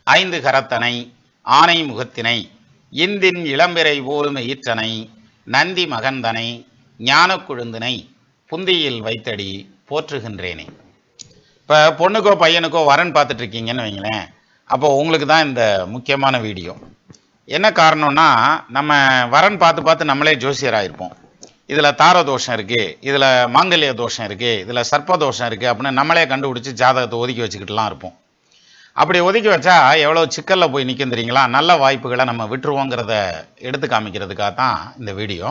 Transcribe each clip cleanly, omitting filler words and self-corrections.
ஐந்து கரத்தனை ஆனை முகத்தினை இந்தின் இளம்பிறை போலும் ஈற்றனை நந்தி மகந்தனை ஞான குழுந்தினை புந்தியில் வைத்தடி போற்றுகின்றேனே. இப்போ பொண்ணுக்கோ பையனுக்கோ வரன் பார்த்துட்டு இருக்கீங்கன்னு வைங்களேன், அப்போ உங்களுக்கு தான் இந்த முக்கியமான வீடியோ. என்ன காரணம்னா, நம்ம வரன் பார்த்து பார்த்து நம்மளே ஜோசியராக இதில் தார தோஷம் இருக்குது, இதில் மாங்கல்ய தோஷம் இருக்குது, இதில் சர்ப்ப தோஷம் இருக்குது அப்படின்னு நம்மளே கண்டுபிடிச்சி ஜாதகத்தை ஒதுக்கி வச்சுக்கிட்டுலாம் இருப்போம். அப்படி ஒதுக்கி வச்சா எவ்வளோ சிக்கலில் போய் நிற்கும் தெரியுங்களா. நல்ல வாய்ப்புகளை நம்ம விட்டுருவோங்கிறத எடுத்து காமிக்கிறதுக்காக தான் இந்த வீடியோ.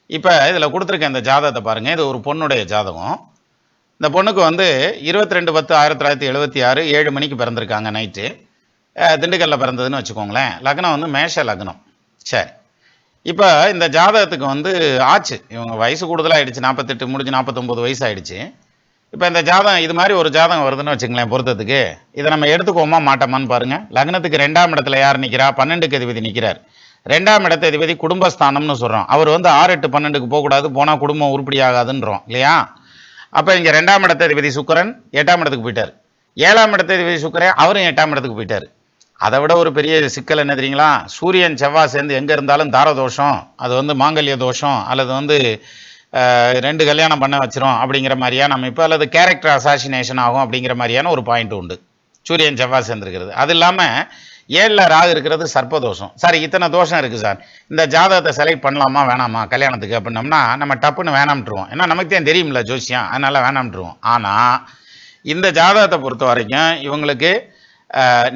இப்போ இதில் கொடுத்துருக்க இந்த ஜாதகத்தை பாருங்கள். இது ஒரு பொண்ணுடைய ஜாதகம். இந்த பொண்ணுக்கு 22/10/1976 7 மணிக்கு பிறந்திருக்காங்க நைட்டு. திண்டுக்கல்ல பிறந்ததுன்னு வச்சுக்கோங்களேன். லக்னம் மேஷ லக்னம். சரி, இப்போ இந்த ஜாதகத்துக்கு ஆச்சு, இவங்க வயசு கூடுதலாகிடுச்சு, 48 முடிஞ்சு 49 வயசு ஆகிடுச்சு. இப்போ இந்த ஜாதகம் இது மாதிரி ஒரு ஜாதகம் வருதுன்னு வச்சுங்களேன் பொருத்தத்துக்கு, இதை நம்ம எடுத்துக்கோமா மாட்டோமான்னு பாருங்கள். லக்னத்துக்கு 2ஆம் இடத்துல யார் நிற்கிறா? 12க்கு அதிபதி நிற்கிறார். 2ஆம் இடத்த அதிபதி குடும்பஸ்தானம்னு சொல்கிறோம். அவர் 6, 8, 12க்கு போகக்கூடாது, போனால் குடும்பம் உருப்படி ஆகாதுன்றோம் இல்லையா. அப்போ இங்கே 2ஆம் இடத்த அதிபதி சுக்கிரன் 8ஆம் இடத்துக்கு போயிட்டார். 7ஆம் இடத்த அதிபதி சுக்கிரன் அவரும் 8ஆம் இடத்துக்கு போயிட்டார். அதை விட ஒரு பெரிய சிக்கல் என்ன தெரியுங்களா? சூரியன் செவ்வாய் சேர்ந்து எங்கே இருந்தாலும் தார தோஷம், அது மாங்கல்ய தோஷம், அல்லது 2 கல்யாணம் பண்ண வச்சிரும் அப்படிங்கிற மாதிரியா நம்ம இப்போ, அல்லது கேரக்டர் அசாசினேஷன் ஆகும் அப்படிங்கிற மாதிரியான ஒரு பாயிண்ட் உண்டு சூரியன் செவ்வாய் சேர்ந்துருக்கிறது. அது இல்லாமல் 7ல் ராகு இருக்கிறது சர்ப்பதோஷம். சார் இத்தனை தோஷம் இருக்குது சார், இந்த ஜாதகத்தை செலக்ட் பண்ணலாமா வேணாமா கல்யாணத்துக்கு அப்படின்னோம்னா நம்ம டப்புன்னு வேணாம்ட்டுருவோம். ஏன்னா நமக்கு தான் தெரியும்ல ஜோசியம், அதனால வேணாம்ட்டுருவோம். ஆனால் இந்த ஜாதகத்தை பொறுத்த வரைக்கும் இவங்களுக்கு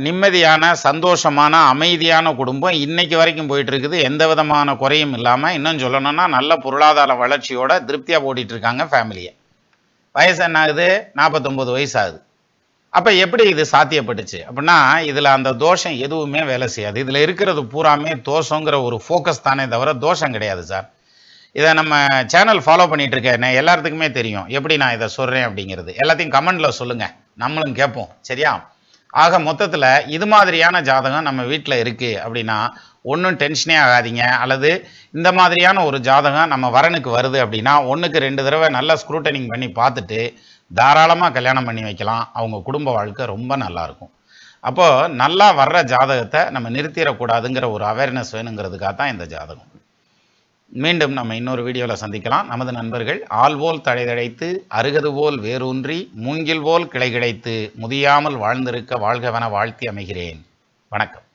நிம்மதியான சந்தோஷமான அமைதியான குடும்பம் இன்னைக்கு வரைக்கும் போயிட்டு இருக்குது. எந்த விதமான குறையும் இல்லாமல், இன்னும் சொல்லணும்னா நல்ல பொருளாதார வளர்ச்சியோட திருப்தியாக ஓட்டிகிட்டு இருக்காங்க ஃபேமிலியை. வயசு என்ன ஆகுது? 49 வயசு ஆகுது. அப்போ எப்படி இது சாத்தியப்பட்டுச்சு அப்படின்னா, இதில் அந்த தோஷம் எதுவுமே வேலை செய்யாது. இதில் இருக்கிறது பூராமே தோஷங்கிற ஒரு ஃபோக்கஸ் தானே தவிர தோஷம் கிடையாது சார். இதை நம்ம சேனல் ஃபாலோ பண்ணிட்டு இருக்கேன், எல்லாத்துக்குமே தெரியும் எப்படி நான் இதை சொல்கிறேன் அப்படிங்கிறது. எல்லாத்தையும் கமெண்டில் சொல்லுங்கள், நம்மளும் கேட்போம் சரியா. ஆக மொத்தத்தில் இது மாதிரியான ஜாதகம் நம்ம வீட்டில் இருக்குது அப்படின்னா ஒன்றும் டென்ஷனே ஆகாதீங்க. அல்லது இந்த மாதிரியான ஒரு ஜாதகம் நம்ம வரனுக்கு வருது அப்படின்னா 1க்கு 2 தடவை நல்லா ஸ்க்ரூட்டனிங் பண்ணி பார்த்துட்டு தாராளமாக கல்யாணம் பண்ணி வைக்கலாம். அவங்க குடும்ப வாழ்க்கை ரொம்ப நல்லாயிருக்கும். அப்போது நல்லா வர்ற ஜாதகத்தை நம்ம நிறுத்திடக்கூடாதுங்கிற ஒரு அவேர்னஸ் வேணுங்கிறதுக்காக தான் இந்த ஜாதகம். மீண்டும் நம்ம இன்னொரு வீடியோவில் சந்திக்கலாம். நமது நண்பர்கள் ஆள்போல் தழைதழைத்து அருகது போல் வேரூன்றி மூங்கில் போல் கிளை கிடைத்து முதியாமல் வாழ்ந்திருக்க வாழ்கவென வாழ்த்தி அமைகிறேன். வணக்கம்.